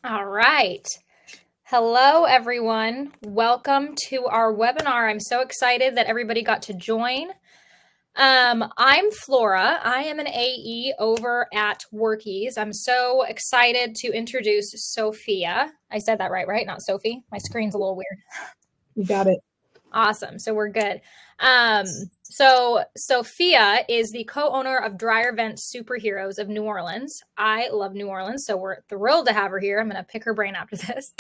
All right. Hello, everyone. Welcome to our webinar. I'm so excited that everybody got to join. I'm Flora. I am an AE over at Workies. I'm so excited to introduce Sophia. I said that right? Not Sophie. My screen's a little weird. You got it. Awesome. So we're good. So Sophia is the co-owner of Dryer Vent Superheroes of New Orleans. I love New Orleans, so we're thrilled to have her here. I'm going to pick her brain after this.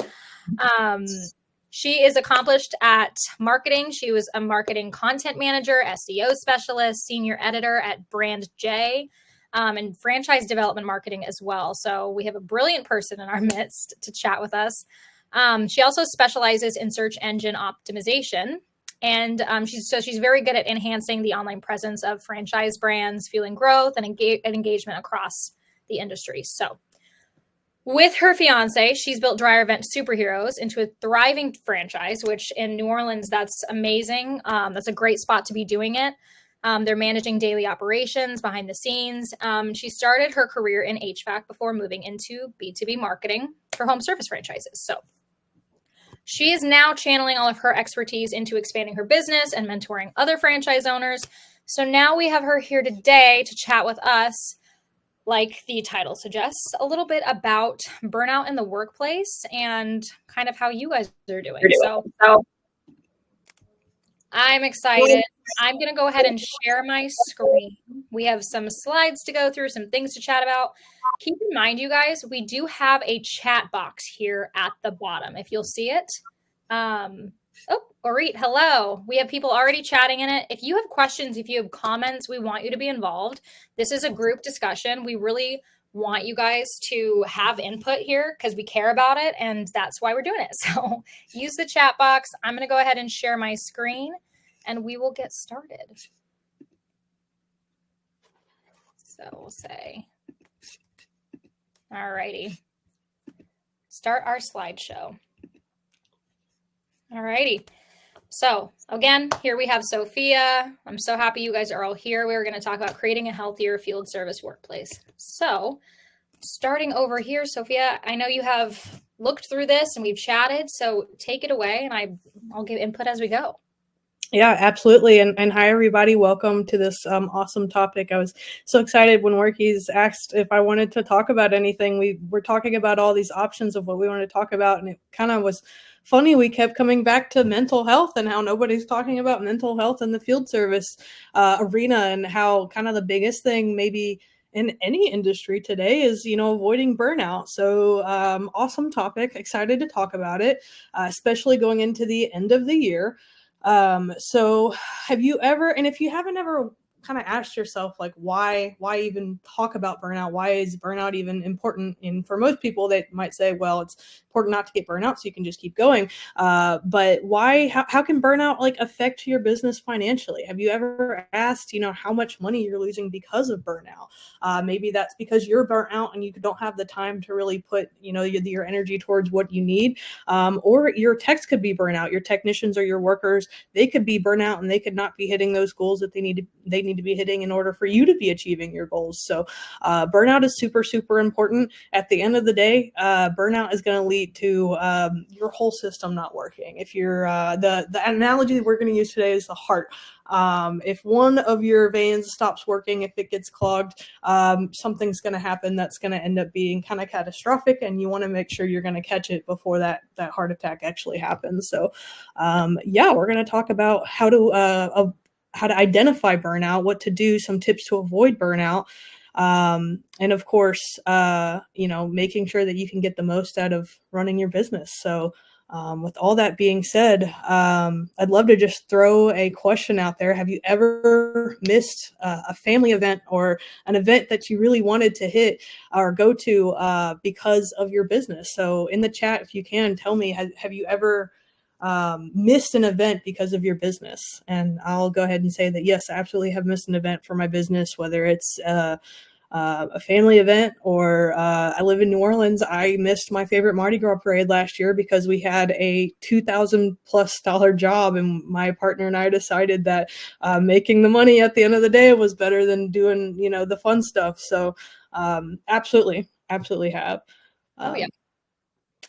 She is accomplished at marketing. She was a marketing content manager, SEO specialist, senior editor at Brand J, and franchise development marketing as well. So we have a brilliant person in our midst to chat with us. She also specializes in search engine optimization. And she's very good at enhancing the online presence of franchise brands, fueling growth and engagement across the industry. So with her fiance, she's built Dryer Vent Superheroes into a thriving franchise, which in New Orleans, that's amazing. That's a great spot to be doing it. They're managing daily operations behind the scenes. She started her career in HVAC before moving into B2B marketing for home service franchises. So she is now channeling all of her expertise into expanding her business and mentoring other franchise owners. So now we have her here today to chat with us, like the title suggests, a little bit about burnout in the workplace and kind of how you guys are doing. So I'm excited. I'm going to go ahead and share my screen. We have some slides to go through, some things to chat about. Keep in mind, you guys, we do have a chat box here at the bottom, if you'll see it. Orit, hello. We have people already chatting in it. If you have questions, if you have comments, we want you to be involved. This is a group discussion. We really want you guys to have input here because we care about it, and that's why we're doing it. So use the chat box. I'm going to go ahead and share my screen, and we will get started. So we'll say, all righty, start our slideshow. All righty. So again, here we have Sophia. I'm so happy you guys are all here. We're going to talk about creating a healthier field service workplace. So starting over here, Sophia, I know you have looked through this and we've chatted, so take it away and I'll give input as we go. Yeah, absolutely. And hi, everybody. Welcome to this awesome topic. I was so excited when Workies asked if I wanted to talk about anything. We were talking about all these options of what we wanted to talk about, and it kind of was funny. We kept coming back to mental health and how nobody's talking about mental health in the field service arena, and how kind of the biggest thing maybe in any industry today is, avoiding burnout. So awesome topic. Excited to talk about it, especially going into the end of the year. So have you ever, and if you haven't ever kind of asked yourself, like, why even talk about burnout? Why is burnout even important? And for most people, they might say, well, it's important not to get burnout, so you can just keep going. But why, how can burnout like affect your business financially? Have you ever asked, how much money you're losing because of burnout? Maybe that's because you're burnt out and you don't have the time to really put, your energy towards what you need. Or your techs could be burnout. Your technicians or your workers, they could be burnout and they could not be hitting those goals that they need to be hitting in order for you to be achieving your goals. So burnout is super, super important. At the end of the day, burnout is going to lead to your whole system not working. If you're the analogy that we're going to use today is the heart. If one of your veins stops working, if it gets clogged, something's going to happen that's going to end up being kind of catastrophic, and you want to make sure you're going to catch it before that heart attack actually happens. So we're going to talk about how to identify burnout, what to do, some tips to avoid burnout. And of course, making sure that you can get the most out of running your business. So with all that being said, I'd love to just throw a question out there. Have you ever missed a family event or an event that you really wanted to hit or go to because of your business? So in the chat, if you can, tell me, have you ever missed an event because of your business? And I'll go ahead and say that, yes, I absolutely have missed an event for my business, whether it's a family event or I live in New Orleans. I missed my favorite Mardi Gras parade last year because we had a $2,000+ job, and my partner and I decided that making the money at the end of the day was better than doing, the fun stuff. So absolutely have. Oh, yeah.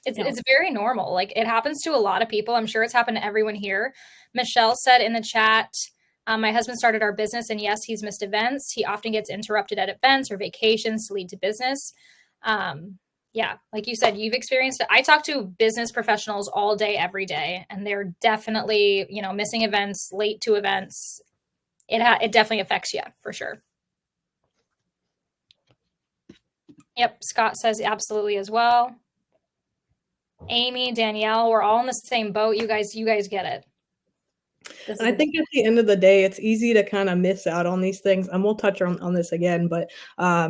It's very normal. Like, it happens to a lot of people. I'm sure it's happened to everyone here. Michelle said in the chat, my husband started our business, and yes, he's missed events. He often gets interrupted at events or vacations to lead to business. Yeah, like you said, you've experienced it. I talk to business professionals all day, every day, and they're definitely, missing events, late to events. It definitely affects you for sure. Yep, Scott says absolutely as well. Amy, Danielle, we're all in the same boat. You guys get it. And I think at the end of the day, it's easy to kind of miss out on these things. And we'll touch on this again. But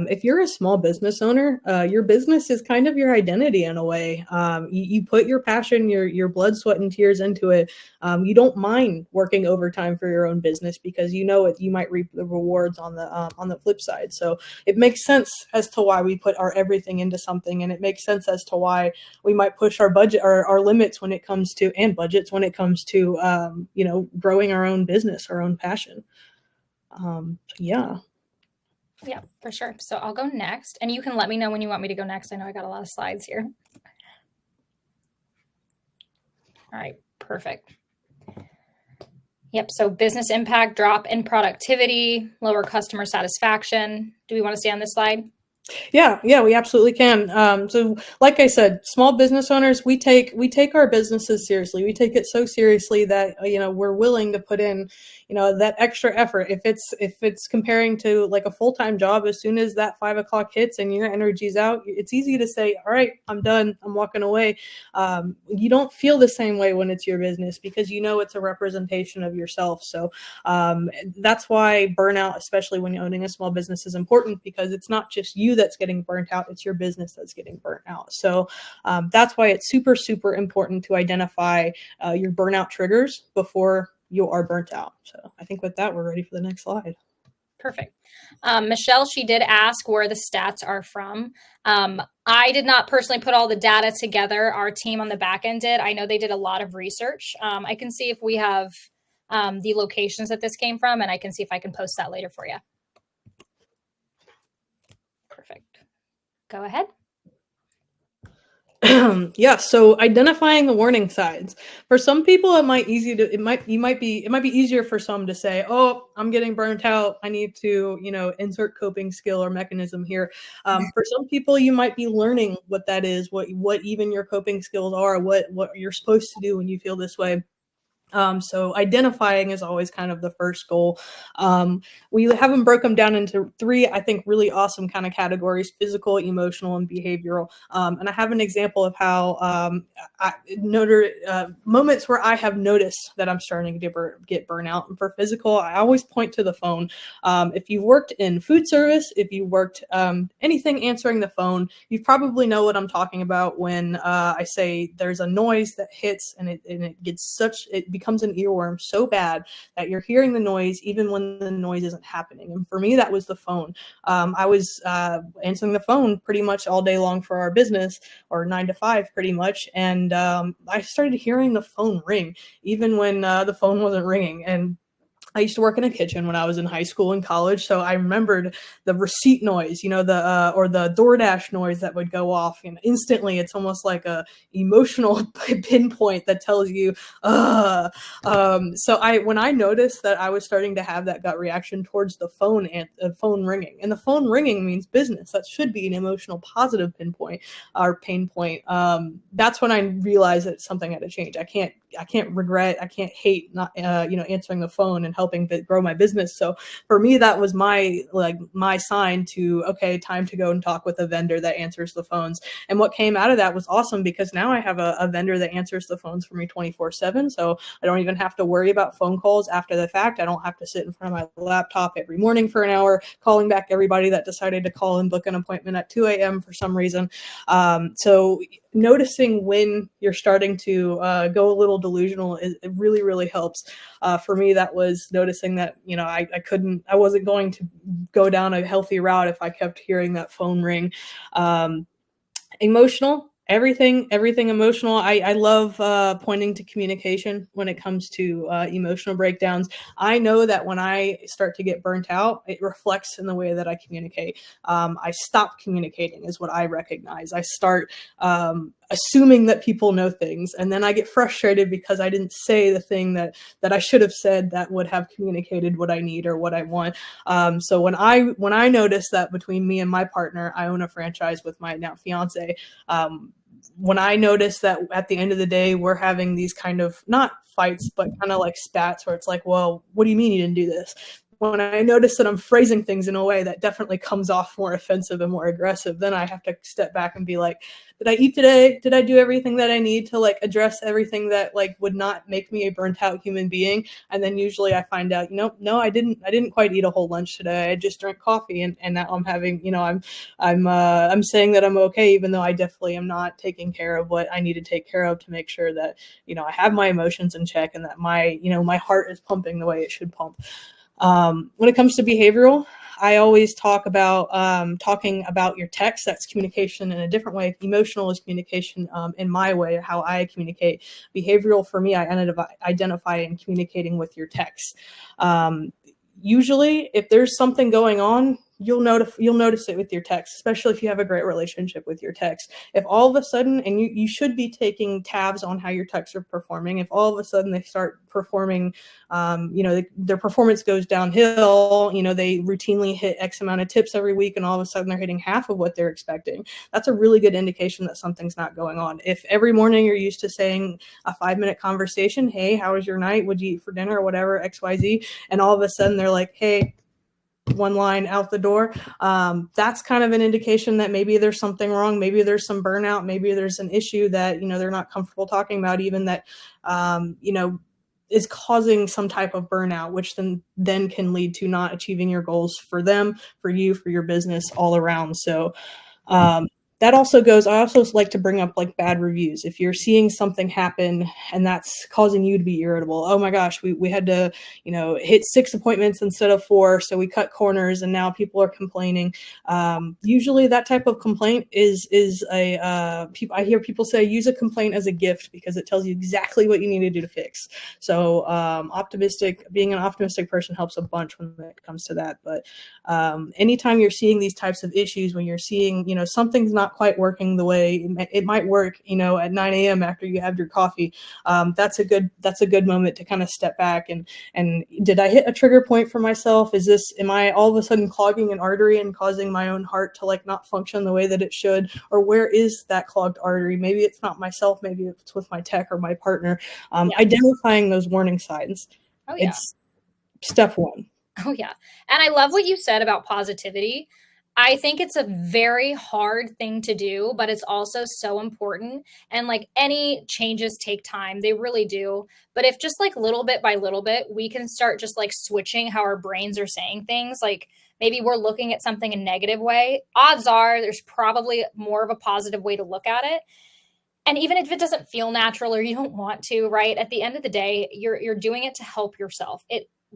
if you're a small business owner, your business is kind of your identity in a way. You put your passion, your blood, sweat, and tears into it. You don't mind working overtime for your own business because you know you might reap the rewards on the flip side. So it makes sense as to why we put our everything into something, and it makes sense as to why we might push our budget, our limits when it comes to, and budgets when it comes to growing our own business, our own passion. Yeah, for sure. So I'll go next, and you can let me know when you want me to go next. I know I got a lot of slides here. All right, perfect. Yep, so business impact, drop in productivity, lower customer satisfaction. Do we want to stay on this slide? Yeah, we absolutely can. So like I said, small business owners, we take our businesses seriously. We take it so seriously that, we're willing to put in, that extra effort. If it's comparing to like a full-time job, as soon as that 5 o'clock hits and your energy's out, it's easy to say, all right, I'm done, I'm walking away. You don't feel the same way when it's your business because it's a representation of yourself. So that's why burnout, especially when you're owning a small business, is important, because it's not just you that's getting burnt out, it's your business that's getting burnt out. So that's why it's super, super important to identify your burnout triggers before you are burnt out. So I think with that, we're ready for the next slide. Perfect. Michelle, she did ask where the stats are from. I did not personally put all the data together. Our team on the back end did. I know they did a lot of research. I can see if we have the locations that this came from, and I can see if I can post that later for you. Perfect. Go ahead. Yeah, so identifying the warning signs. For some people, it might be easier for some to say, "Oh, I'm getting burnt out. I need to, insert coping skill or mechanism here." For some people, you might be learning what that is, what even your coping skills are, what you're supposed to do when you feel this way. So identifying is always kind of the first goal. We have them broken down into 3, I think, really awesome kind of categories: physical, emotional, and behavioral. And I have an example of how moments where I have noticed that I'm starting to get burnout. And for physical, I always point to the phone. If you worked in food service, if you worked anything answering the phone, you probably know what I'm talking about when I say there's a noise that hits and it becomes an earworm so bad that you're hearing the noise even when the noise isn't happening. And for me, that was the phone. I was answering the phone pretty much all day long for our business, or 9 to 5 pretty much. And I started hearing the phone ring even when the phone wasn't ringing. And I used to work in a kitchen when I was in high school and college, so I remembered the receipt noise, or the DoorDash noise that would go off, and instantly it's almost like a emotional pinpoint that tells you, So when I noticed that I was starting to have that gut reaction towards the phone and the phone ringing, and the phone ringing means business, that should be an emotional positive pinpoint or pain point. That's when I realized that something had to change. I can't regret, I can't hate not answering the phone and helping grow my business. So for me, that was my sign to, okay, time to go and talk with a vendor that answers the phones. And what came out of that was awesome, because now I have a vendor that answers the phones for me 24/7. So I don't even have to worry about phone calls after the fact. I don't have to sit in front of my laptop every morning for an hour calling back everybody that decided to call and book an appointment at 2 a.m. for some reason. So noticing when you're starting to go a little delusional, it really, really helps. For me, that was noticing that, I wasn't going to go down a healthy route if I kept hearing that phone ring. Emotional. Everything emotional. I love pointing to communication when it comes to emotional breakdowns. I know that when I start to get burnt out, it reflects in the way that I communicate. I stop communicating is what I recognize. I start assuming that people know things, and then I get frustrated because I didn't say the thing that I should have said that would have communicated what I need or what I want. So when I notice that between me and my partner, I own a franchise with my now fiance. When I notice that at the end of the day, we're having these kind of not fights, but kind of like spats where it's like, well, what do you mean you didn't do this? When I notice that I'm phrasing things in a way that definitely comes off more offensive and more aggressive, then I have to step back and be like, did I eat today? Did I do everything that I need to like address everything that like would not make me a burnt out human being? And then usually I find out, no, I didn't quite eat a whole lunch today. I just drank coffee, and now I'm having, I'm saying that I'm okay, even though I definitely am not taking care of what I need to take care of to make sure that, I have my emotions in check and that my heart is pumping the way it should pump. When it comes to behavioral, I always talk about talking about your text. That's communication in a different way. Emotional is communication in my way, how I communicate. Behavioral for me, I identify in communicating with your text. Usually, if there's something going on, you'll notice it with your text, especially if you have a great relationship with your text. If all of a sudden, and you should be taking tabs on how your texts are performing, if all of a sudden they start performing, their performance goes downhill, they routinely hit X amount of tips every week, and all of a sudden they're hitting half of what they're expecting, that's a really good indication that something's not going on. If every morning you're used to saying a 5-minute conversation, hey, how was your night? What'd you eat for dinner? Or whatever, XYZ, and all of a sudden they're like, hey, one line out the door, that's kind of an indication that maybe there's something wrong. Maybe there's some burnout. Maybe there's an issue that, they're not comfortable talking about, even that, is causing some type of burnout, which then can lead to not achieving your goals for them, for you, for your business, all around. So, that also goes, I also like to bring up like bad reviews. If you're seeing something happen and that's causing you to be irritable, oh my gosh, we had to, hit 6 appointments instead of 4. So we cut corners and now people are complaining. Usually that type of complaint is I hear people say, use a complaint as a gift because it tells you exactly what you need to do to fix. So, being an optimistic person helps a bunch when it comes to that. But, anytime you're seeing these types of issues, when you're seeing, something's not quite working the way it might work, at 9 a.m. after you have your coffee, that's a good moment to kind of step back and did I hit a trigger point for myself? Am I all of a sudden clogging an artery and causing my own heart to like not function the way that it should? Or where is that clogged artery? Maybe it's not myself, maybe it's with my tech or my partner. Identifying those warning signs. Oh, yeah. It's step 1. Oh, yeah. And I love what you said about positivity. I think it's a very hard thing to do, but it's also so important. And like any changes take time, they really do. But if just like little bit by little bit, we can start just like switching how our brains are saying things, like maybe we're looking at something in a negative way, odds are there's probably more of a positive way to look at it. And even if it doesn't feel natural or you don't want to, right? At the end of the day, you're doing it to help yourself.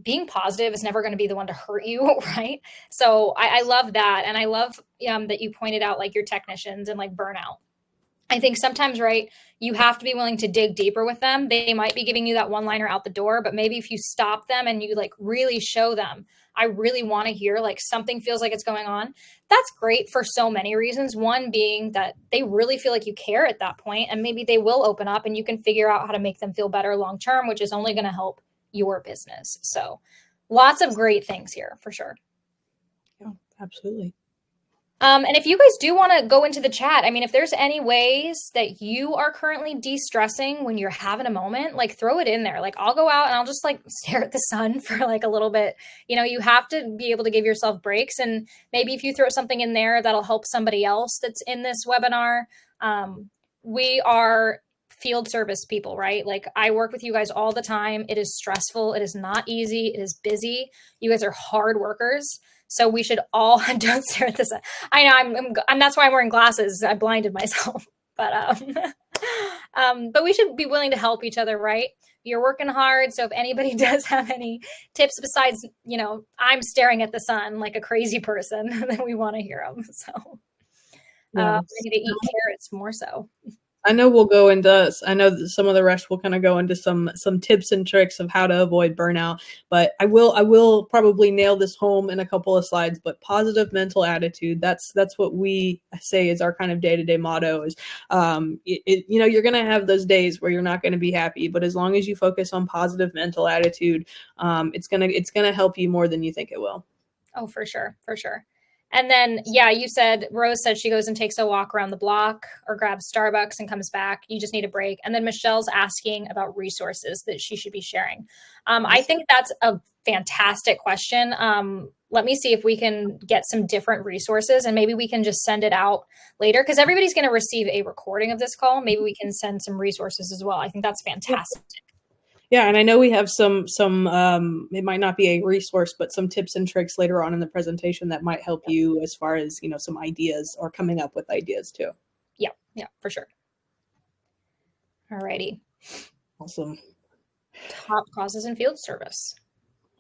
Being positive is never going to be the one to hurt you, right? So I love that. And I love that you pointed out like your technicians and like burnout. I think sometimes, right, you have to be willing to dig deeper with them. They might be giving you that one-liner out the door, but maybe if you stop them and you like really show them, I really want to hear like something feels like it's going on. That's great for so many reasons. One being that they really feel like you care at that point, and maybe they will open up and you can figure out how to make them feel better long-term, which is only going to help your business. So lots of great things here for sure. Yeah, absolutely. And if you guys do want to go into the chat, I mean, if there's any ways that you are currently de-stressing when you're having a moment, like throw it in there. Like I'll go out and I'll just like stare at the sun for like a little bit. You have to be able to give yourself breaks. And maybe if you throw something in there, that'll help somebody else that's in this webinar. We are field service people, right? Like I work with you guys all the time. It is stressful. It is not easy. It is busy. You guys are hard workers. So we should all don't stare at this. I know I'm that's why I'm wearing glasses. I blinded myself, but we should be willing to help each other, right? You're working hard. So if anybody does have any tips besides, I'm staring at the sun like a crazy person, then we want to hear them. So Yeah. I need to eat carrots more so. I know we'll go into, I know that some of the rest will kind of go into some tips and tricks of how to avoid burnout, but I will probably nail this home in a couple of slides. But positive mental attitude, that's what we say is our kind of day-to-day motto is, you're going to have those days where you're not going to be happy, but as long as you focus on positive mental attitude, it's gonna help you more than you think it will. Oh, for sure, for sure. And then, yeah, you said Rose said she goes and takes a walk around the block or grabs Starbucks and comes back. You just need a break. And then Michelle's asking about resources that she should be sharing. I think that's a fantastic question. Let me see if we can get some different resources and maybe we can just send it out later because everybody's going to receive a recording of this call. Maybe we can send some resources as well. I think that's fantastic. Yeah, and I know we have some it might not be a resource, but some tips and tricks later on in the presentation that might help you as far as, some ideas or coming up with ideas too. Yeah, for sure. Alrighty. Awesome. Top causes in field service.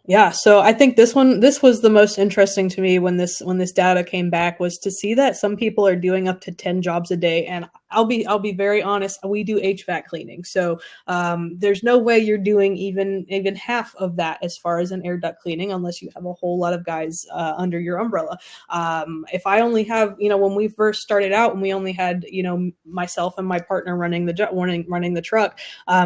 Yeah, so I think this was the most interesting to me when this data came back, was to see that some people are doing up to 10 jobs a day. And I'll be very honest, we do HVAC cleaning. So there's no way you're doing even half of that as far as an air duct cleaning unless you have a whole lot of guys under your umbrella. If I only have, when we first started out and we only had, myself and my partner running the truck,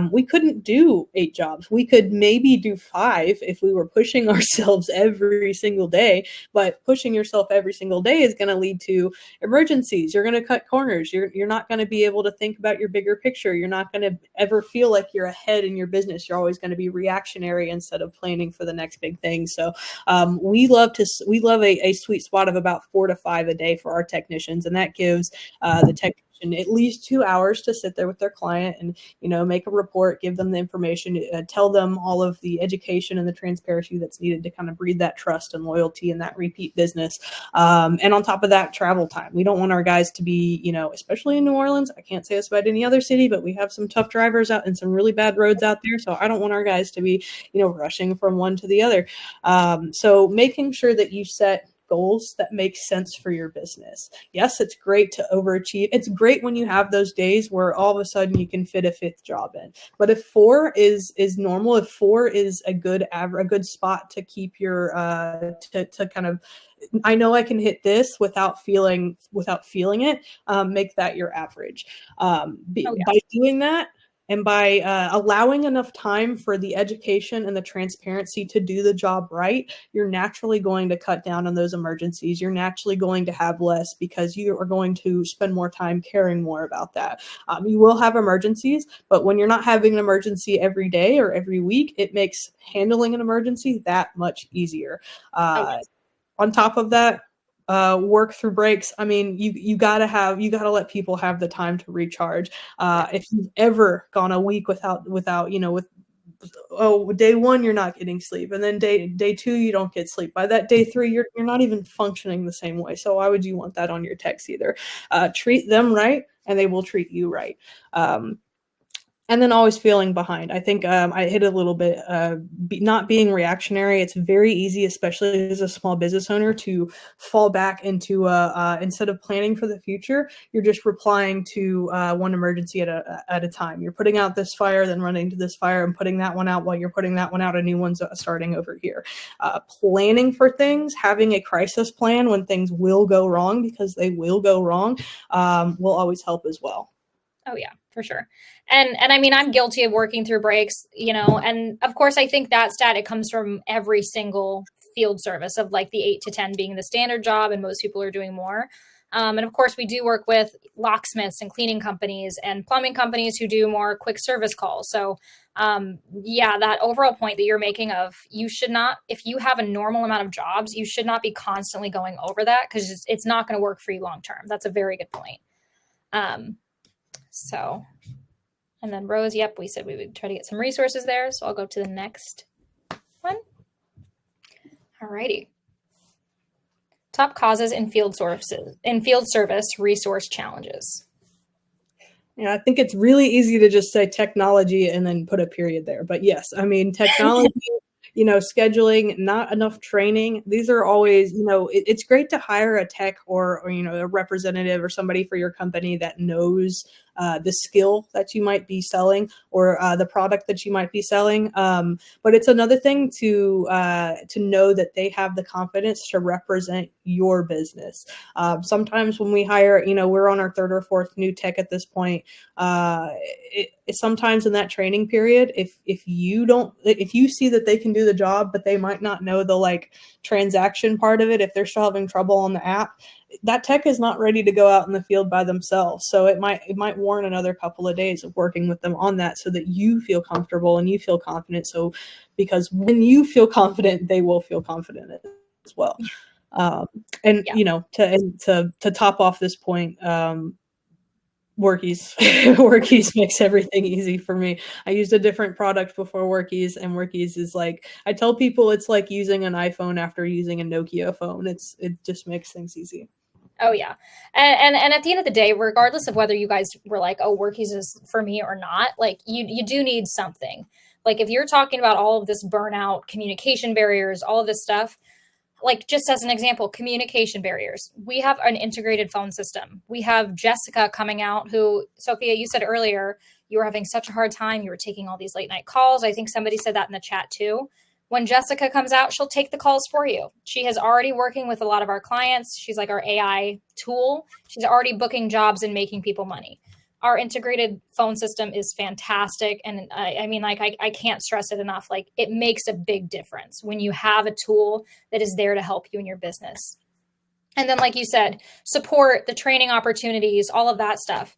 we couldn't do 8 jobs. We could maybe do 5 if we were pushing ourselves every single day, but pushing yourself every single day is going to lead to emergencies. You're going to cut corners. You're not going to be able to think about your bigger picture. You're not going to ever feel like you're ahead in your business. You're always going to be reactionary instead of planning for the next big thing. So we love a sweet spot of about 4 to 5 a day for our technicians, and that gives the technician at least 2 hours to sit there with their client and make a report, give them the information, tell them all of the education and the transparency that's needed to kind of breed that trust and loyalty and that repeat business. And on top of that, travel time. We don't want our guys to be, especially in New Orleans. I can't say this about any other city, but we have some tough drivers out and some really bad roads out there. So I don't want our guys to be, rushing from one to the other. So making sure that you set goals that make sense for your business. Yes, it's great to overachieve. It's great when you have those days where all of a sudden you can fit a 5th job in. But if 4 is normal, if 4 is a good spot to keep your to kind of, I know I can hit this without feeling it, make that your average. By doing that, and by allowing enough time for the education and the transparency to do the job right, you're naturally going to cut down on those emergencies. You're naturally going to have less because you are going to spend more time caring more about that. You will have emergencies, but when you're not having an emergency every day or every week, it makes handling an emergency that much easier. On top of that, work through breaks. I mean, you gotta let people have the time to recharge. If you've ever gone a week without day 1 you're not getting sleep, and then day 2 you don't get sleep. By that day 3 you're not even functioning the same way. So why would you want that on your techs either? Treat them right, and they will treat you right. And then always feeling behind. I think I hit a little bit, not being reactionary. It's very easy, especially as a small business owner, to fall back into instead of planning for the future, you're just replying to one emergency at a time. You're putting out this fire, then running to this fire and putting that one out. While you're putting that one out, a new one's starting over here. Planning for things, having a crisis plan when things will go wrong, because they will go wrong, will always help as well. Oh yeah, for sure. And I mean, I'm guilty of working through breaks, and of course I think that stat, it comes from every single field service of like the 8 to 10 being the standard job, and most people are doing more. And of course we do work with locksmiths and cleaning companies and plumbing companies who do more quick service calls. So that overall point that you're making of, you should not, if you have a normal amount of jobs, you should not be constantly going over that, because it's not going to work for you long term. That's a very good point. So, and then Rose, yep, we said we would try to get some resources there. So I'll go to the next one. Alrighty. Top causes in field service resource challenges. Yeah, I think it's really easy to just say technology and then put a period there. But yes, I mean, technology, scheduling, not enough training. These are always, it's great to hire a tech or a representative or somebody for your company that knows the skill that you might be selling or the product that you might be selling. But it's another thing to know that they have the confidence to represent your business. Sometimes when we hire, we're on our third or fourth new tech at this point. Sometimes in that training period, if you see that they can do the job, but they might not know the transaction part of it, if they're still having trouble on the app, that tech is not ready to go out in the field by themselves. So it might warrant another couple of days of working with them on that so that you feel comfortable and you feel confident. So because when you feel confident, they will feel confident as well. To top off this point, Workies. Workies makes everything easy for me. I used a different product before Workies, and Workies is I tell people it's like using an iPhone after using a Nokia phone. It just makes things easy. Oh yeah. And at the end of the day, regardless of whether you guys were oh, Workies is for me or not, you do need something. If you're talking about all of this burnout, communication barriers, all of this stuff, just as an example, communication barriers. We have an integrated phone system. We have Jessica coming out who, Sophia, you said earlier, you were having such a hard time. You were taking all these late night calls. I think somebody said that in the chat too. When Jessica comes out, she'll take the calls for you. She has already working with a lot of our clients. She's like our AI tool. She's already booking jobs and making people money. Our integrated phone system is fantastic. And I can't stress it enough. It makes a big difference when you have a tool that is there to help you in your business. And then, like you said, support, the training opportunities, all of that stuff.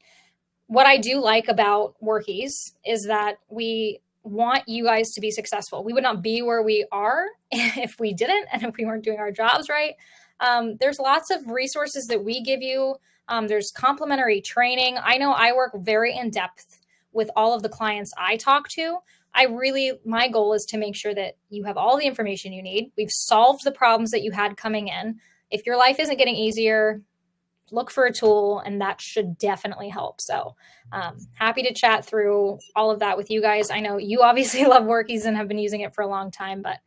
What I do like about Workies is that we want you guys to be successful. We would not be where we are if we didn't, and if we weren't doing our jobs right. There's lots of resources that we give you. There's complimentary training. I know I work very in depth with all of the clients I talk to. My goal is to make sure that you have all the information you need. We've solved the problems that you had coming in. If your life isn't getting easier, look for a tool, and that should definitely help. So happy to chat through all of that with you guys. I know you obviously love Workies and have been using it for a long time, but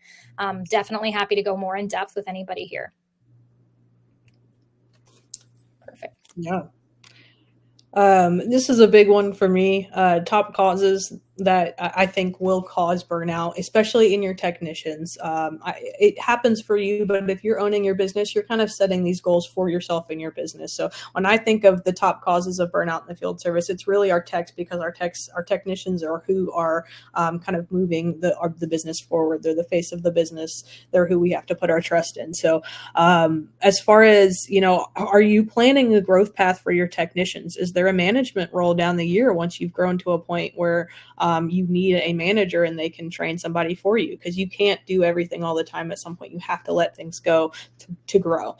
definitely happy to go more in depth with anybody here. Perfect. Yeah. This is a big one for me. Top causes that I think will cause burnout, especially in your technicians. It happens for you, but if you're owning your business, you're kind of setting these goals for yourself in your business. So when I think of the top causes of burnout in the field service, it's really our techs, because our technicians are who are kind of moving the business forward. They're the face of the business. They're who we have to put our trust in. So as far as, are you planning a growth path for your technicians? Is there a management role down the year once you've grown to a point where you need a manager and they can train somebody for you? Because you can't do everything all the time. At some point, you have to let things go to grow.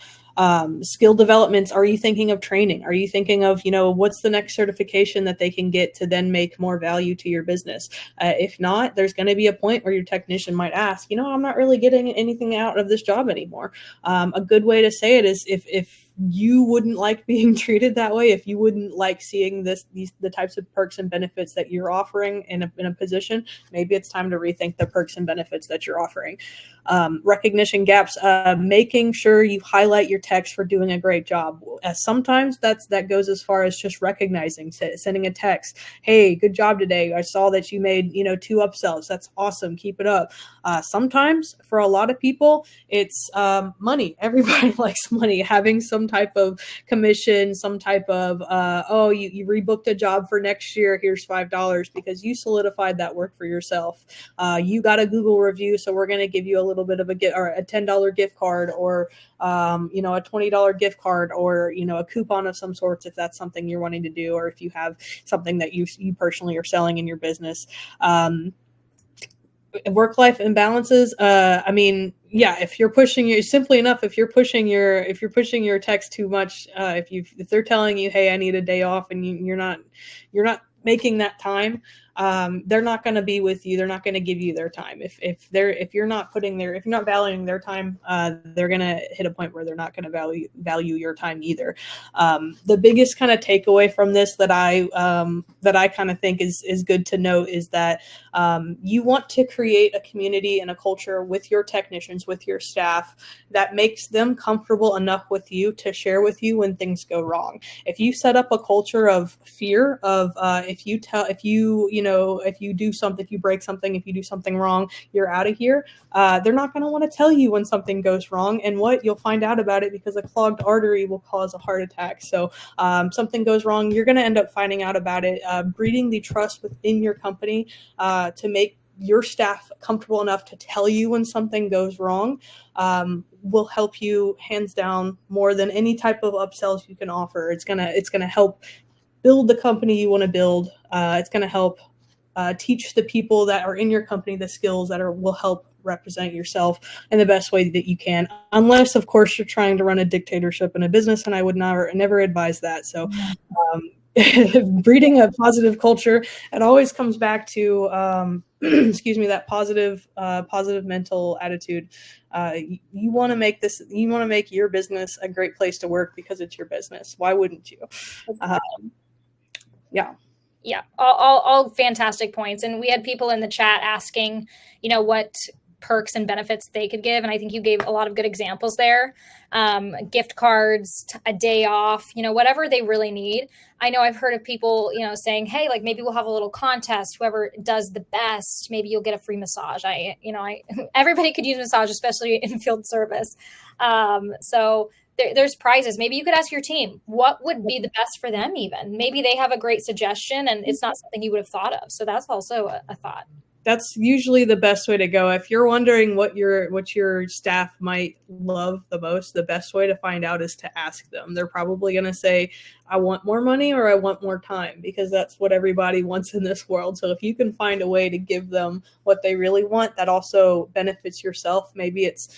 Skill developments. Are you thinking of training? Are you thinking of, what's the next certification that they can get to then make more value to your business? If not, there's going to be a point where your technician might ask, I'm not really getting anything out of this job anymore. A good way to say it is if you wouldn't like being treated that way, if you wouldn't like seeing the types of perks and benefits that you're offering in a position, maybe it's time to rethink the perks and benefits that you're offering. Recognition gaps, making sure you highlight your techs for doing a great job. Sometimes that goes as far as just recognizing, sending a text, hey, good job today. I saw that you made 2 upsells. That's awesome. Keep it up. Sometimes for a lot of people, it's money. Everybody likes money. Having some type of commission, some type of you rebooked a job for next year, here's $5 because you solidified that work for yourself. You got a Google review, so we're going to give you a little bit of a $10 gift card, or a $20 gift card, or a coupon of some sorts, if that's something you're wanting to do, or if you have something that you personally are selling in your business. Work-life imbalances. If you're pushing if you're pushing your techs too much, if they're telling you, hey, I need a day off, and you're not making that time, they're not going to be with you. They're not going to give you their time. If you're not valuing their time, they're going to hit a point where they're not going to value your time either. The biggest kind of takeaway from this that I kind of think is good to note is that you want to create a community and a culture with your technicians, with your staff, that makes them comfortable enough with you to share with you when things go wrong. If you set up a culture of fear of if you break something, if you do something wrong, you're out of here, they're not going to want to tell you when something goes wrong. And you'll find out about it because a clogged artery will cause a heart attack. So something goes wrong, you're going to end up finding out about it. Breeding the trust within your company to make your staff comfortable enough to tell you when something goes wrong will help you hands down more than any type of upsells you can offer. It's gonna help build the company you want to build. It's gonna help teach the people that are in your company the skills that will help represent yourself in the best way that you can, unless of course you're trying to run a dictatorship in a business, and I would never advise that. So breeding a positive culture, it always comes back to excuse me, that positive mental attitude. You want to make your business a great place to work because it's your business. Why wouldn't you? Yeah, all fantastic points. And we had people in the chat asking, what perks and benefits they could give. And I think you gave a lot of good examples there. Gift cards, a day off, whatever they really need. I know I've heard of people, saying, hey, like maybe we'll have a little contest. Whoever does the best, maybe you'll get a free massage. Everybody could use a massage, especially in field service. So there's prizes. Maybe you could ask your team, what would be the best for them even? Maybe they have a great suggestion and it's not something you would have thought of. So that's also a thought. That's usually the best way to go. If you're wondering what your staff might love the most, the best way to find out is to ask them. They're probably going to say, I want more money or I want more time, because that's what everybody wants in this world. So if you can find a way to give them what they really want, that also benefits yourself. Maybe it's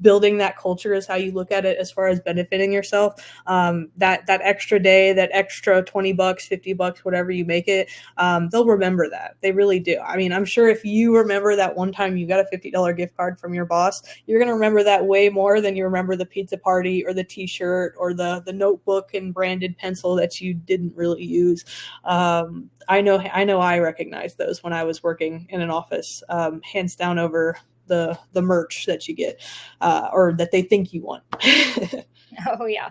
building that culture is how you look at it as far as benefiting yourself. That extra day, that extra $20, $50, whatever you make it, they'll remember that. They really do. I mean, I'm sure if you remember that one time you got a $50 gift card from your boss, you're going to remember that way more than you remember the pizza party or the t-shirt or the notebook and branded pencil that you didn't really use. I know I recognized those when I was working in an office, hands down over the merch that you get or that they think you want. Oh yeah.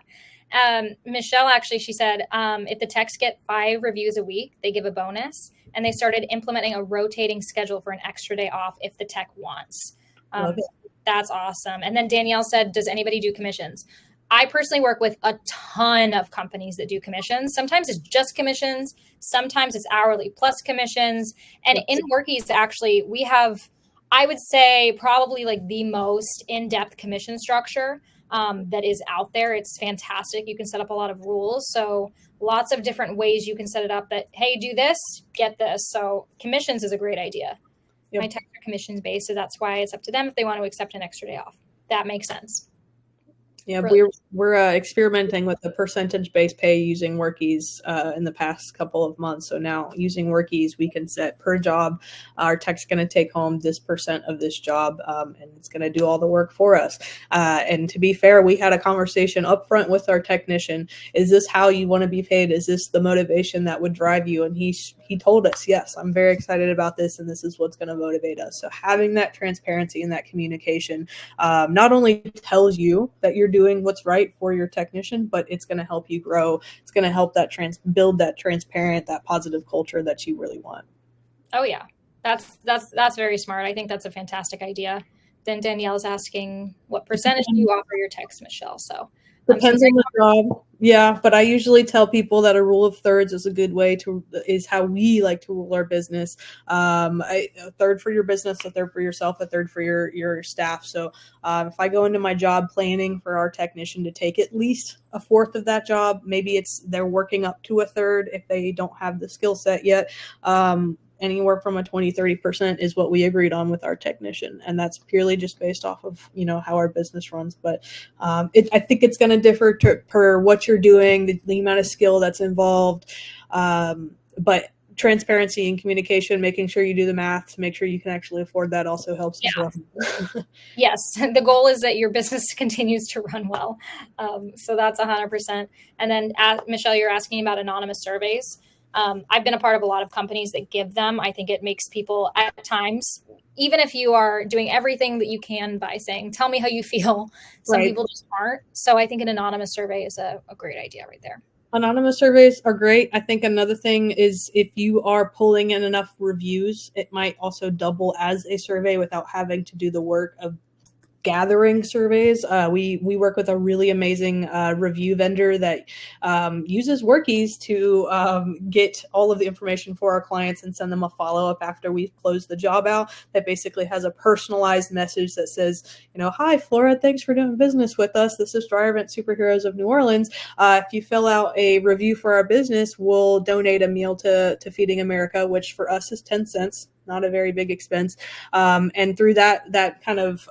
Michelle, actually, she said, if the techs get 5 reviews a week, they give a bonus, and they started implementing a rotating schedule for an extra day off if the tech wants. That's awesome. And then Danielle said, does anybody do commissions? I personally work with a ton of companies that do commissions. Sometimes it's just commissions. Sometimes it's hourly plus commissions. And in Workies, actually, we have, I would say, probably like the most in-depth commission structure that is out there. It's fantastic. You can set up a lot of rules. So lots of different ways you can set it up that, hey, do this, get this. So commissions is a great idea. Yep. My techs are commissions based, so that's why it's up to them if they want to accept an extra day off. That makes sense. Yeah, we're experimenting with the percentage-based pay using Workies in the past couple of months. So now using Workies, we can set per job. Our tech's going to take home this percent of this job, and it's going to do all the work for us. And to be fair, we had a conversation up front with our technician. Is this how you want to be paid? Is this the motivation that would drive you? And he told us, yes, I'm very excited about this, and this is what's going to motivate us. So having that transparency and that communication not only tells you that you're doing what's right for your technician, but it's going to help you grow. It's going to help that build that transparent, that positive culture that you really want. Oh yeah, that's very smart. I think that's a fantastic idea. Then Danielle's asking, what percentage do you offer your techs, Michelle? So depends on the job. Yeah, but I usually tell people that a rule of thirds is a good way is how we like to rule our business. A third for your business, a third for yourself, a third for your staff. So if I go into my job planning for our technician to take at least a fourth of that job, maybe they're working up to a third if they don't have the skill set yet. Anywhere from a 20-30% is what we agreed on with our technician. And that's purely just based off of, how our business runs. But I think it's going to differ per what you're doing, the amount of skill that's involved. But transparency and communication, making sure you do the math to make sure you can actually afford that also helps as well. Yes, the goal is that your business continues to run well. So that's 100%. And then, Michelle, you're asking about anonymous surveys. I've been a part of a lot of companies that give them. I think it makes people at times, even if you are doing everything that you can by saying, tell me how you feel, some people just aren't. So I think an anonymous survey is a great idea right there. Anonymous surveys are great. I think another thing is if you are pulling in enough reviews, it might also double as a survey without having to do the work of gathering surveys. We work with a really amazing review vendor that uses Workies to get all of the information for our clients and send them a follow-up after we've closed the job out that basically has a personalized message that says, hi, Flora, thanks for doing business with us. This is Dryer Vent Superheroes of New Orleans. If you fill out a review for our business, we'll donate a meal to Feeding America, which for us is 10 cents. Not a very big expense. And through that kind of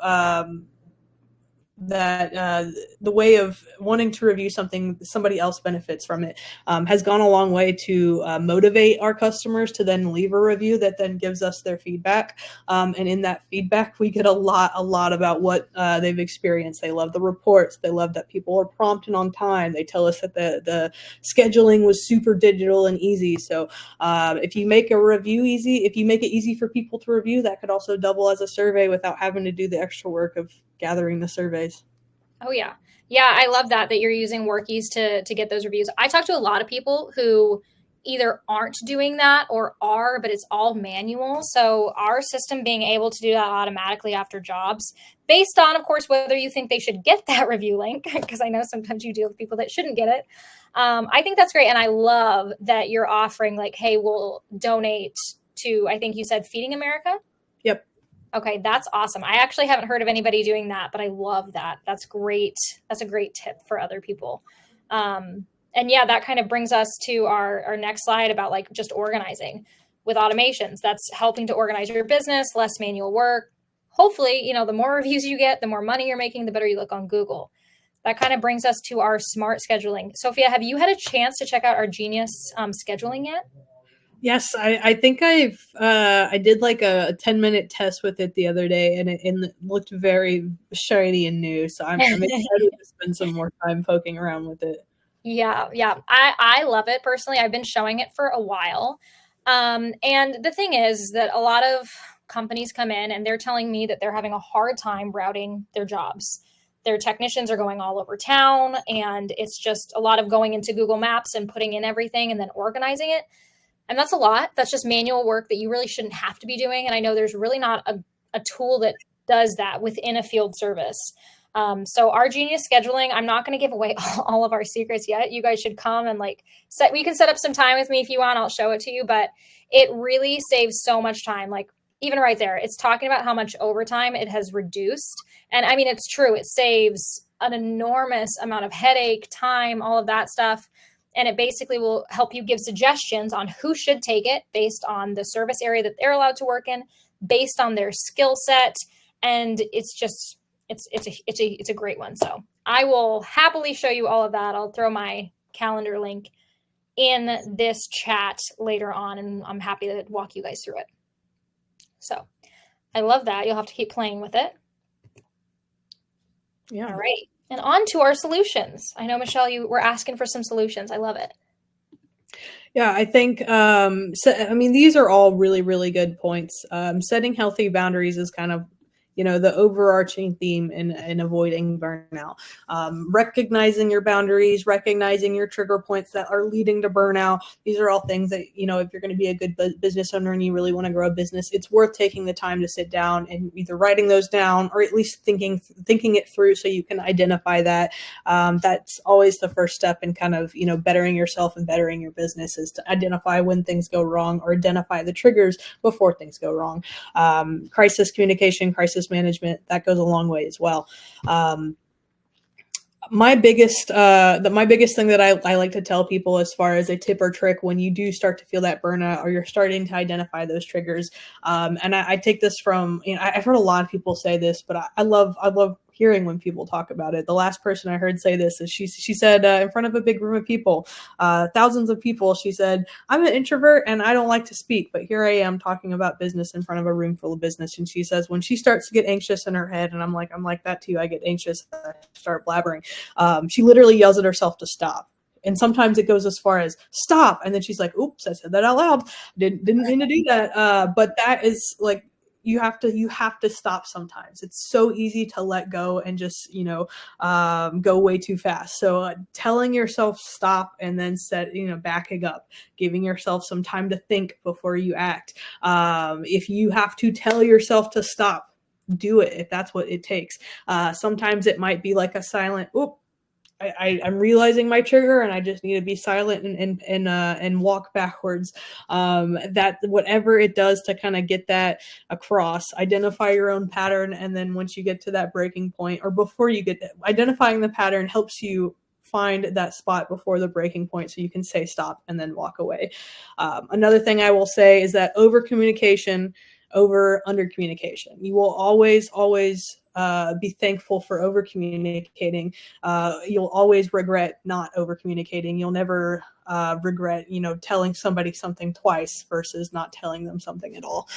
the way of wanting to review something somebody else benefits from it has gone a long way to motivate our customers to then leave a review that then gives us their feedback. And in that feedback, we get a lot about what they've experienced. They love the reports. They love that people are prompt and on time. They tell us that the scheduling was super digital and easy. So if you make a review easy, if you make it easy for people to review, that could also double as a survey without having to do the extra work of gathering the surveys. Oh yeah. Yeah. I love that you're using Workies to get those reviews. I talk to a lot of people who either aren't doing that or are, but it's all manual. So our system being able to do that automatically after jobs based on, of course, whether you think they should get that review link, because I know sometimes you deal with people that shouldn't get it. I think that's great. And I love that you're offering like, hey, we'll donate to, I think you said Feeding America. Yep. Okay, that's awesome. I actually haven't heard of anybody doing that, but I love that. That's great. That's a great tip for other people. And yeah, that kind of brings us to our next slide about like just organizing with automations. That's helping to organize your business, less manual work. Hopefully, the more reviews you get, the more money you're making, the better you look on Google. That kind of brings us to our smart scheduling. Sophia, have you had a chance to check out our Genius scheduling yet? Yes, I think I did like a 10-minute test with it the other day, and it looked very shiny and new. So I'm excited to spend some more time poking around with it. Yeah. I love it personally. I've been showing it for a while. And the thing is that a lot of companies come in and they're telling me that they're having a hard time routing their jobs. Their technicians are going all over town, and it's just a lot of going into Google Maps and putting in everything and then organizing it. And that's a lot. That's just manual work that you really shouldn't have to be doing. And I know there's really not a tool that does that within a field service. So our Genius scheduling, I'm not going to give away all of our secrets yet. You guys should come and we can set up some time with me if you want. I'll show it to you, but it really saves so much time. Like even right there, it's talking about how much overtime it has reduced. And I mean, it's true. It saves an enormous amount of headache, time, all of that stuff. And it basically will help you give suggestions on who should take it based on the service area that they're allowed to work in, based on their skill set. And it's just, it's a great one. So I will happily show you all of that. I'll throw my calendar link in this chat later on, and I'm happy to walk you guys through it. So I love that. You'll have to keep playing with it. Yeah. All right. And on to our solutions. I know, Michelle, you were asking for some solutions. I love it. Yeah, I think, these are all really, really good points. Setting healthy boundaries is kind of, the overarching theme in avoiding burnout. Recognizing your boundaries, recognizing your trigger points that are leading to burnout. These are all things that, if you're going to be a good business owner and you really want to grow a business, it's worth taking the time to sit down and either writing those down or at least thinking it through so you can identify that. That's always the first step in kind of, bettering yourself and bettering your business is to identify when things go wrong or identify the triggers before things go wrong. Crisis communication, crisis management, that goes a long way as well. My biggest thing that I like to tell people as far as a tip or trick when you do start to feel that burnout or you're starting to identify those triggers, and I take this from, I've heard a lot of people say this, but I love hearing when people talk about it. The last person I heard say this is she said in front of a big room of people, thousands of people, she said, I'm an introvert and I don't like to speak, but here I am talking about business in front of a room full of business. And she says when she starts to get anxious in her head, and I'm like that too, I get anxious, I start blabbering. She literally yells at herself to stop. And sometimes it goes as far as stop. And then she's like, oops, I said that out loud. Didn't mean to do that. But that is like, you have to stop sometimes. It's so easy to let go and just, go way too fast. So telling yourself stop and then backing up, giving yourself some time to think before you act. If you have to tell yourself to stop, do it if that's what it takes. Sometimes it might be like a silent, oop, I'm realizing my trigger and I just need to be silent and walk backwards. That whatever it does to kind of get that across, identify your own pattern. And then once you get to that breaking point, or before you get identifying the pattern helps you find that spot before the breaking point so you can say stop and then walk away. Another thing I will say is that over communication over under communication. You will always be thankful for over communicating. You'll always regret not over communicating. You'll never regret, telling somebody something twice versus not telling them something at all.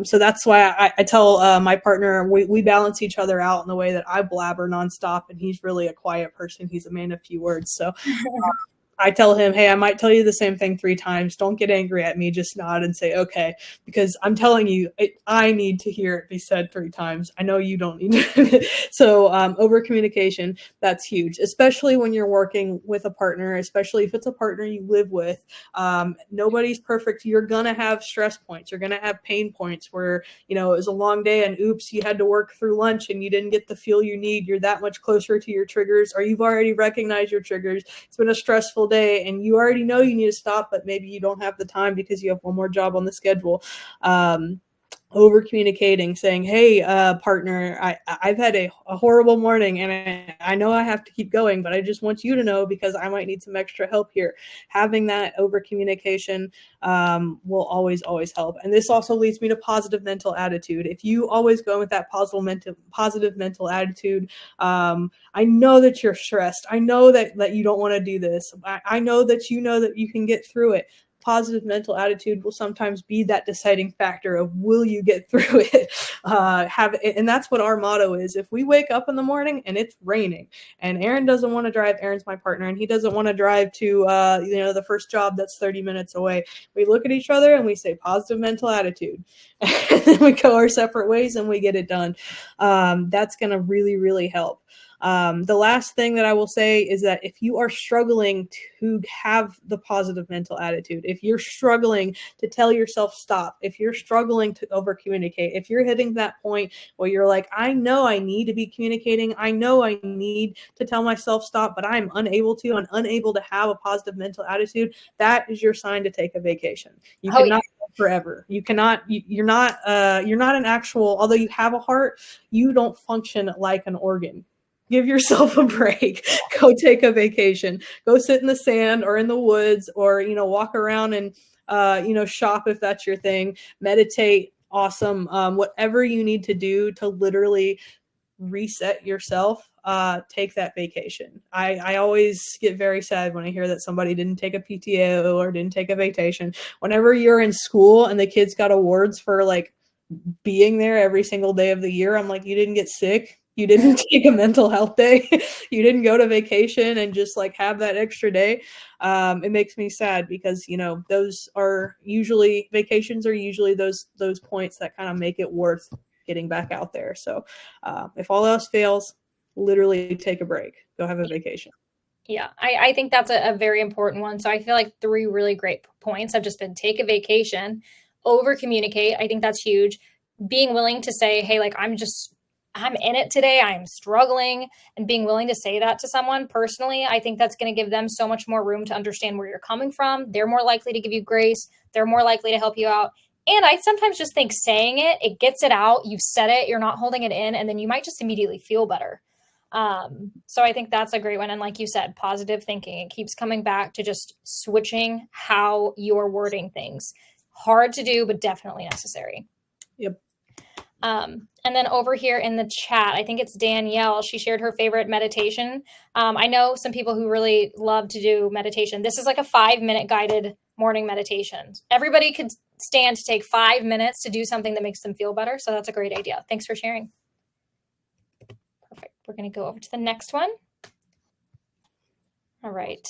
So that's why I tell my partner, we balance each other out in the way that I blabber nonstop, and he's really a quiet person. He's a man of few words. So I tell him, hey, I might tell you the same thing 3 times. Don't get angry at me. Just nod and say, okay, because I'm telling you, I need to hear it be said 3 times. I know you don't need to. So over communication, that's huge, especially when you're working with a partner, especially if it's a partner you live with. Nobody's perfect. You're going to have stress points. You're going to have pain points where, it was a long day and oops, you had to work through lunch and you didn't get the fuel you need. You're that much closer to your triggers, or you've already recognized your triggers. It's been a stressful day and you already know you need to stop, but maybe you don't have the time because you have one more job on the schedule. Over communicating, saying, hey, partner, I've had a horrible morning and I know I have to keep going, but I just want you to know because I might need some extra help here. Having that over communication will always help. And this also leads me to positive mental attitude. If you always go with that positive mental attitude, I know that you're stressed. I know that you don't want to do this. I know that you can get through it. Positive mental attitude will sometimes be that deciding factor of will you get through it. And that's what our motto is. If we wake up in the morning and it's raining and Aaron doesn't want to drive, Aaron's my partner, and he doesn't want to drive to the first job that's 30 minutes away, we look at each other and we say positive mental attitude, and then we go our separate ways and we get it done. That's going to really help. The last thing that I will say is that if you are struggling to have the positive mental attitude, if you're struggling to tell yourself stop, if you're struggling to over communicate, if you're hitting that point where you're like, I know I need to be communicating, I know I need to tell myself stop, but I'm unable to have a positive mental attitude, that is your sign to take a vacation. You cannot forever. You cannot, you're not an actual, although you have a heart, you don't function like an organ. Give yourself a break. Go take a vacation. Go sit in the sand or in the woods, or, walk around and, shop if that's your thing. Meditate. Awesome. Whatever you need to do to literally reset yourself, take that vacation. I always get very sad when I hear that somebody didn't take a PTO or didn't take a vacation. Whenever you're in school and the kids got awards for like being there every single day of the year, I'm like, you didn't get sick. You didn't take a mental health day. You didn't go to vacation and just like have that extra day. It makes me sad because, those are usually vacations are usually those points that kind of make it worth getting back out there. So if all else fails, literally take a break, go have a vacation. Yeah, I think that's a very important one. So I feel like 3 really great points have just been take a vacation, over communicate. I think that's huge. Being willing to say, hey, like I'm in it today. I'm struggling, and being willing to say that to someone personally, I think that's going to give them so much more room to understand where you're coming from. They're more likely to give you grace. They're more likely to help you out. And I sometimes just think saying it gets it out. You've said it, you're not holding it in, and then you might just immediately feel better. So I think that's a great one. And like you said, positive thinking, it keeps coming back to just switching how you're wording things. Hard to do, but definitely necessary. Yep. And then over here in the chat, I think it's Danielle. She shared her favorite meditation. I know some people who really love to do meditation. This is like a 5-minute guided morning meditation. Everybody could stand to take 5 minutes to do something that makes them feel better. So that's a great idea. Thanks for sharing. Perfect. We're going to go over to the next one. All right.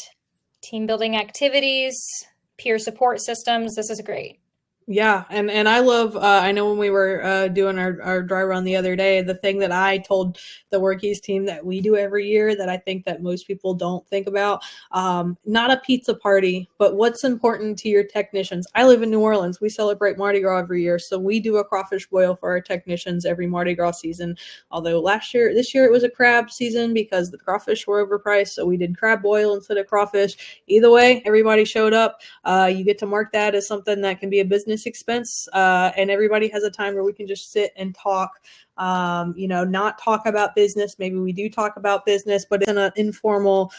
Team building activities, peer support systems. This is great. Yeah, and I love, I know when we were doing our dry run the other day, the thing that I told the Workies team that we do every year that I think that most people don't think about, not a pizza party, but what's important to your technicians. I live in New Orleans. We celebrate Mardi Gras every year, so we do a crawfish boil for our technicians every Mardi Gras season. Although this year it was a crab season because the crawfish were overpriced, so we did crab boil instead of crawfish. Either way, everybody showed up. You get to mark that as something that can be a business expense, and everybody has a time where we can just sit and talk, not talk about business. Maybe we do talk about business, but it's in an informal,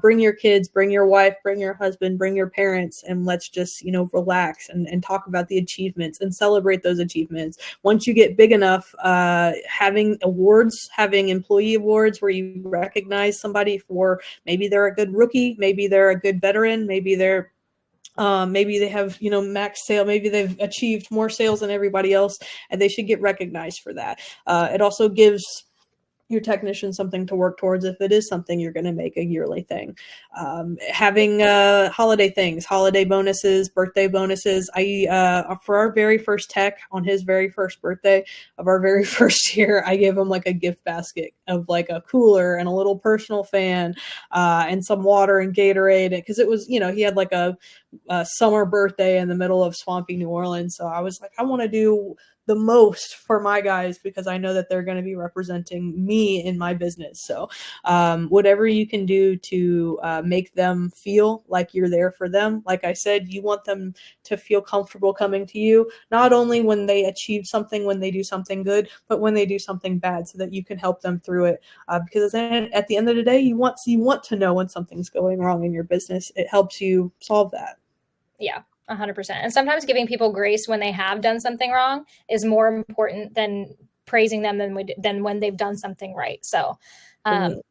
bring your kids, bring your wife, bring your husband, bring your parents, and let's just, relax and talk about the achievements and celebrate those achievements. Once you get big enough, having awards, having employee awards where you recognize somebody for maybe they're a good rookie, maybe they're a good veteran, maybe they have, max sale. Maybe they've achieved more sales than everybody else, and they should get recognized for that. It also gives your technician something to work towards if it is something you're going to make a yearly thing. Having holiday things, holiday bonuses, birthday bonuses. For our very first tech on his very first birthday of our very first year, I gave him like a gift basket of like a cooler and a little personal fan, and some water and Gatorade, because it was, he had like a summer birthday in the middle of swampy New Orleans. So I was like, I want to do the most for my guys because I know that they're going to be representing me in my business. So whatever you can do to make them feel like you're there for them. Like I said, you want them to feel comfortable coming to you, not only when they achieve something, when they do something good, but when they do something bad, so that you can help them through it. Because at the end of the day, you want to know when something's going wrong in your business. It helps you solve that. Yeah. 100%. And sometimes giving people grace when they have done something wrong is more important than praising them than when they've done something right. So, and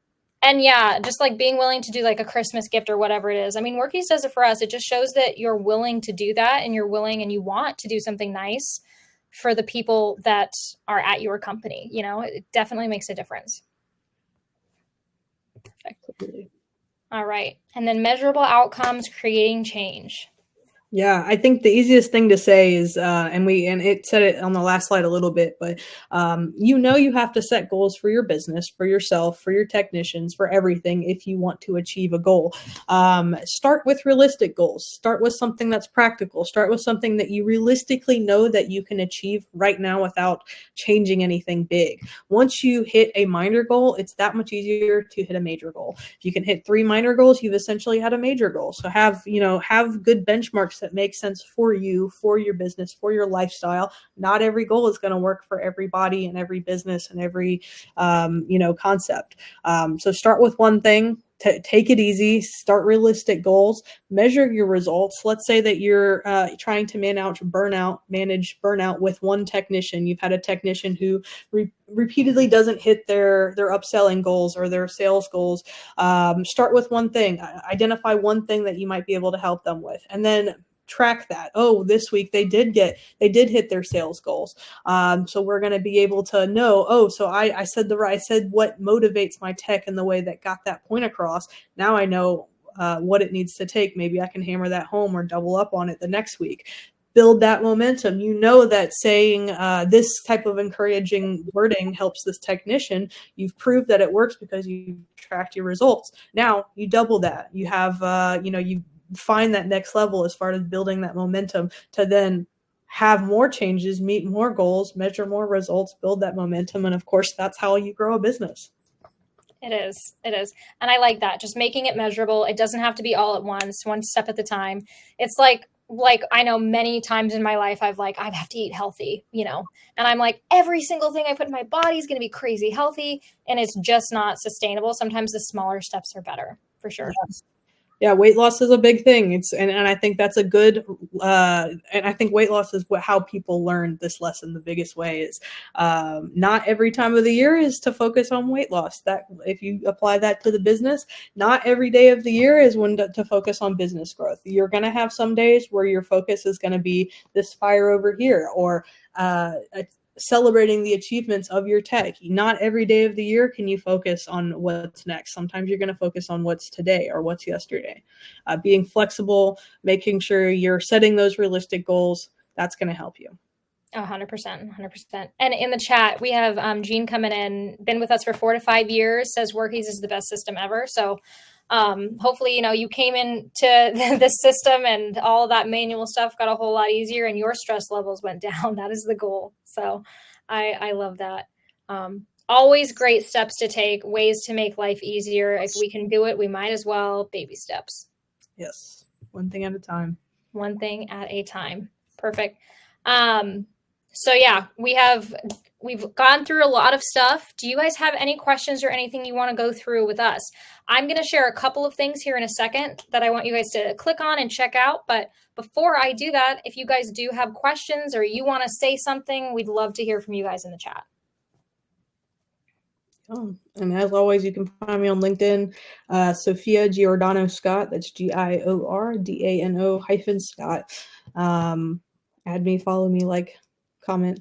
yeah, just like being willing to do like a Christmas gift or whatever it is. I mean, Workies does it for us. It just shows that you're willing to do that, and you're willing and you want to do something nice for the people that are at your company. It definitely makes a difference. Perfect. All right. And then measurable outcomes, creating change. Yeah, I think the easiest thing to say is, and it said it on the last slide a little bit, but you have to set goals for your business, for yourself, for your technicians, for everything if you want to achieve a goal. Start with realistic goals. Start with something that's practical. Start with something that you realistically know that you can achieve right now without changing anything big. Once you hit a minor goal, it's that much easier to hit a major goal. If you can hit 3 minor goals, you've essentially had a major goal. So have good benchmarks that make sense for you, for your business, for your lifestyle. Not every goal is going to work for everybody and every business and every, concept. So start with one thing. Take it easy, start realistic goals, measure your results. Let's say that you're trying to manage burnout with one technician. You've had a technician who repeatedly doesn't hit their upselling goals or their sales goals. Start with one thing. Identify one thing that you might be able to help them with, and then track that. Oh, this week they did hit their sales goals. So we're going to be able to know, so I said what motivates my tech in the way that got that point across. Now I know what it needs to take. Maybe I can hammer that home or double up on it the next week. Build that momentum. That saying this type of encouraging wording helps this technician. You've proved that it works because you tracked your results. Now you double that. You have, you find that next level as far as building that momentum to then have more changes, meet more goals, measure more results, build that momentum. And of course, that's how you grow a business. It is. And I like that. Just making it measurable. It doesn't have to be all at once, one step at a time. It's like I know many times in my life, I have to eat healthy, and I'm like, every single thing I put in my body is going to be crazy healthy. And it's just not sustainable. Sometimes the smaller steps are better, for sure. Yes. Yeah, weight loss is a big thing. And I think that's a good and I think weight loss is how people learn this lesson the biggest way is not every time of the year is to focus on weight loss. That if you apply that to the business, not every day of the year is when to focus on business growth. You're going to have some days where your focus is going to be this fire over here, or celebrating the achievements of your tech. Not every day of the year can you focus on what's next. Sometimes you're going to focus on what's today or what's yesterday. Being flexible, making sure you're setting those realistic goals, that's going to help you. 100%, 100%. And in the chat, we have Jean coming in, been with us for 4 to 5 years, says Workies is the best system ever. So hopefully, you came into this system and all of that manual stuff got a whole lot easier and your stress levels went down. That is the goal. So I love that. Always great steps to take, ways to make life easier. If we can do it, we might as well. Baby steps. Yes. One thing at a time. One thing at a time. Perfect. So yeah, we've gone through a lot of stuff. Do you guys have any questions or anything you want to go through with us? I'm going to share a couple of things here in a second that I want you guys to click on and check out. But before I do that, if you guys do have questions or you want to say something, we'd love to hear from you guys in the chat. Oh, and as always, you can find me on LinkedIn, Sophia Giordano-Scott. That's Giordano-Scott. Add me, follow me, like, comment.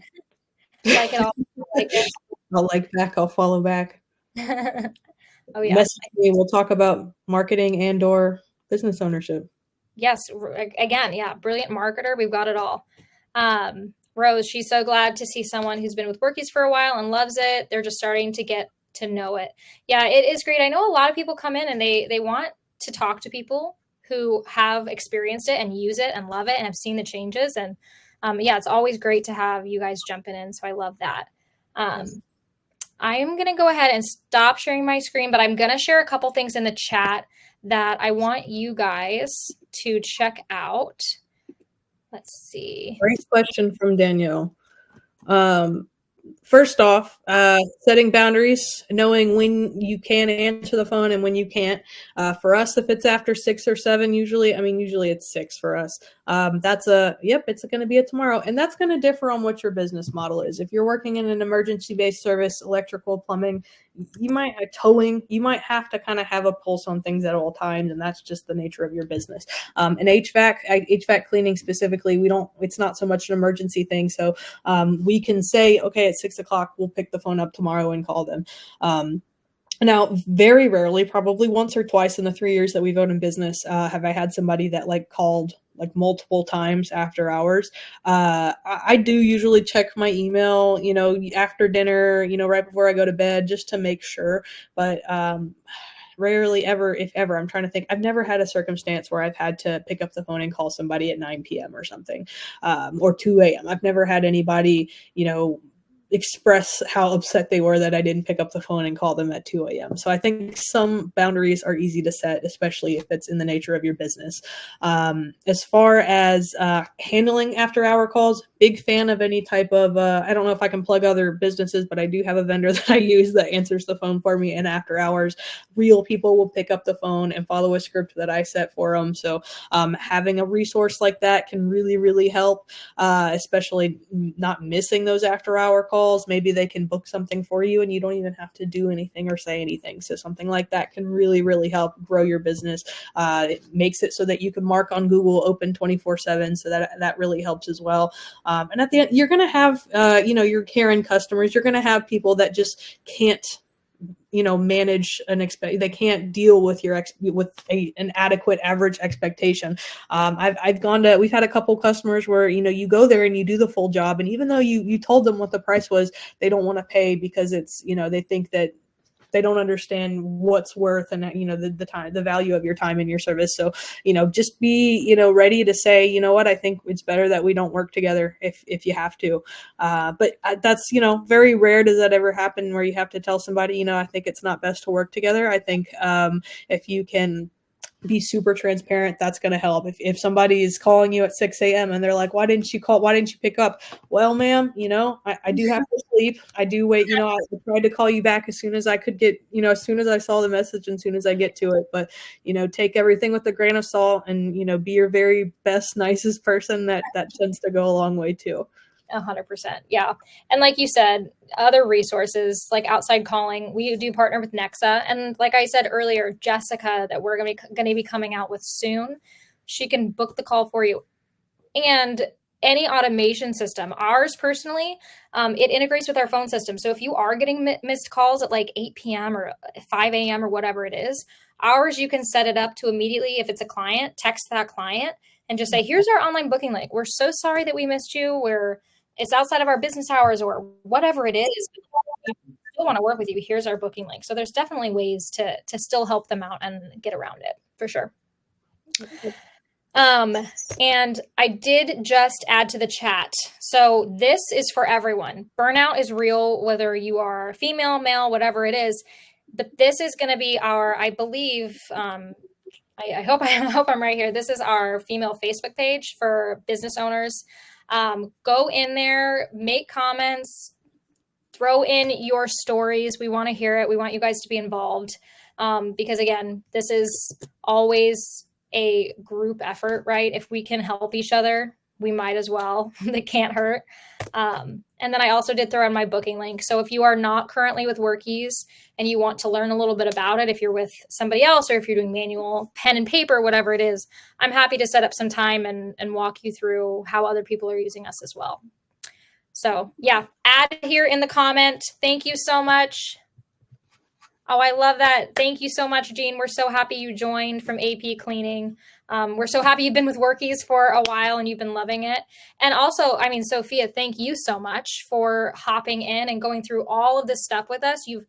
Like it all. Like it. I'll like back. I'll follow back. Oh yeah. Message me. We'll talk about marketing and/or business ownership. Yes. Again, yeah. Brilliant marketer. We've got it all. Rose, she's so glad to see someone who's been with Workies for a while and loves it. They're just starting to get to know it. Yeah, it is great. I know a lot of people come in and they want to talk to people who have experienced it and use it and love it and have seen the changes. And yeah, it's always great to have you guys jumping in. So I love that. Yes. I am going to go ahead and stop sharing my screen, but I'm going to share a couple things in the chat that I want you guys to check out. Let's see. Great question from Danielle. First off, setting boundaries, knowing when you can answer the phone and when you can't. For us, if it's after 6 or 7, usually it's 6 for us. That's it's going to be a tomorrow. And that's going to differ on what your business model is. If you're working in an emergency-based service, electrical, plumbing, you might have towing, you might have to kind of have a pulse on things at all times. And that's just the nature of your business. And HVAC cleaning specifically, it's not so much an emergency thing. So we can say, okay, at 6 o'clock, we'll pick the phone up tomorrow and call them. Now, very rarely, probably once or twice in the 3 years that we've owned in business, have I had somebody that called multiple times after hours. I do usually check my email, after dinner, right before I go to bed, just to make sure. But rarely ever, if ever, I'm trying to think. I've never had a circumstance where I've had to pick up the phone and call somebody at 9 p.m. or something, or 2 a.m. I've never had anybody, express how upset they were that I didn't pick up the phone and call them at 2 a.m. So I think some boundaries are easy to set, especially if it's in the nature of your business. As far as handling after-hour calls, big fan of any type of, I don't know if I can plug other businesses, but I do have a vendor that I use that answers the phone for me. And after hours, real people will pick up the phone and follow a script that I set for them. So having a resource like that can really, really help, especially not missing those after-hour calls. Maybe they can book something for you and you don't even have to do anything or say anything. So something like that can really, really help grow your business. It makes it so that you can mark on Google open 24/7. So that really helps as well. And at the end, you're going to have, your Karen customers. You're going to have people that just can't, manage they can't deal with an adequate average expectation. We've had a couple customers where, you go there and you do the full job. And even though you told them what the price was, they don't want to pay because it's, they think that they don't understand what's worth and, the time, the value of your time and your service. So, just be, ready to say, you know what, I think it's better that we don't work together if you have to. But that's, very rare does that ever happen where you have to tell somebody, I think it's not best to work together. I think if you can be super transparent. That's going to help. If somebody is calling you at 6 a.m. and they're like, why didn't you call? Why didn't you pick up? Well, ma'am, I do have to sleep. I do wait. I tried to call you back as soon as I could get, as soon as I saw the message and as soon as I get to it. But, take everything with a grain of salt and, be your very best, nicest person. That tends to go a long way too. 100%. Yeah. And like you said, other resources like outside calling, we do partner with Nexa. And like I said earlier, Jessica, that we're going to be coming out with soon, she can book the call for you. And any automation system, ours personally, it integrates with our phone system. So if you are getting missed calls at like 8 p.m. or 5 a.m. or whatever it is, ours, you can set it up to immediately, if it's a client, text that client and just say, here's our online booking link. We're so sorry that we missed you. It's outside of our business hours or whatever it is. We still want to work with you. Here's our booking link. So there's definitely ways to still help them out and get around it for sure. And I did just add to the chat. So this is for everyone. Burnout is real, whether you are female, male, whatever it is. But this is going to be our, I believe, I hope I'm right here. This is our female Facebook page for business owners. Go in there, make comments, throw in your stories. We want to hear it. We want you guys to be involved. Because again, this is always a group effort, right? If we can help each other, we might as well. That can't hurt. And then I also did throw in my booking link. So if you are not currently with Workies and you want to learn a little bit about it, if you're with somebody else or if you're doing manual pen and paper, whatever it is, I'm happy to set up some time and walk you through how other people are using us as well. So yeah, add here in the comment. Thank you so much. Oh, I love that. Thank you so much, Jean. We're so happy you joined from AP Cleaning. We're so happy you've been with Workies for a while and you've been loving it. And also, Sophia, thank you so much for hopping in and going through all of this stuff with us. You've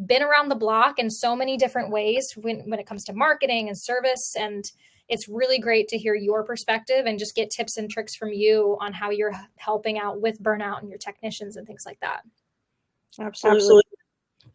been around the block in so many different ways when it comes to marketing and service. And it's really great to hear your perspective and just get tips and tricks from you on how you're helping out with burnout and your technicians and things like that. Absolutely.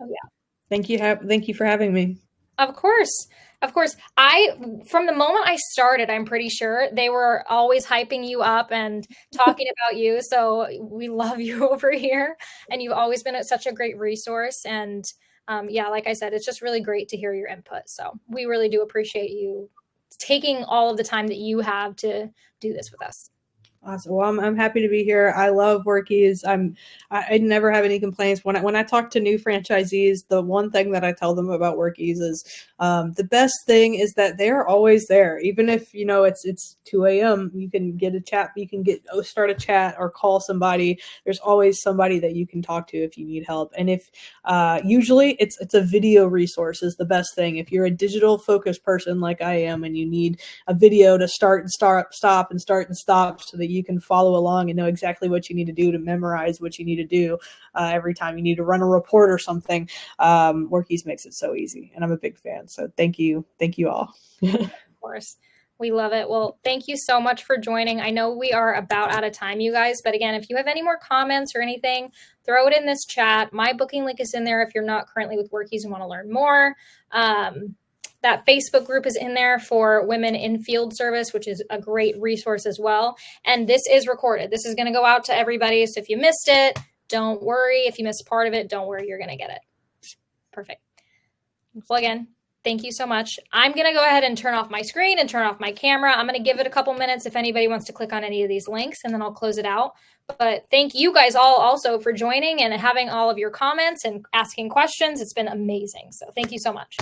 Oh, yeah. Thank you for having me. Of course. From the moment I started, I'm pretty sure they were always hyping you up and talking about you. So we love you over here. And you've always been such a great resource. And like I said, it's just really great to hear your input. So we really do appreciate you taking all of the time that you have to do this with us. Awesome. Well, I'm happy to be here. I love Workies. I never have any complaints. When I talk to new franchisees, the one thing that I tell them about Workies is the best thing is that they're always there. Even if it's 2 a.m., you can get a chat. You can start a chat or call somebody. There's always somebody that you can talk to if you need help. And if usually it's a video resource is the best thing. If you're a digital focused person like I am, and you need a video to start and stop and start and stop so that you can follow along and know exactly what you need to do to memorize what you need to do every time you need to run a report or something. Workies makes it so easy, and I'm a big fan. So thank you all. Of course. We love it. Well, thank you so much for joining. I know we are about out of time, you guys, but again, if you have any more comments or anything, throw it in this chat. My booking link is in there if you're not currently with Workies and want to learn more. That Facebook group is in there for women in field service, which is a great resource as well. And this is recorded. This is going to go out to everybody. So if you missed it, don't worry. If you missed part of it, don't worry. You're going to get it. Perfect. Well, again, thank you so much. I'm going to go ahead and turn off my screen and turn off my camera. I'm going to give it a couple minutes if anybody wants to click on any of these links, and then I'll close it out. But thank you guys all also for joining and having all of your comments and asking questions. It's been amazing. So thank you so much.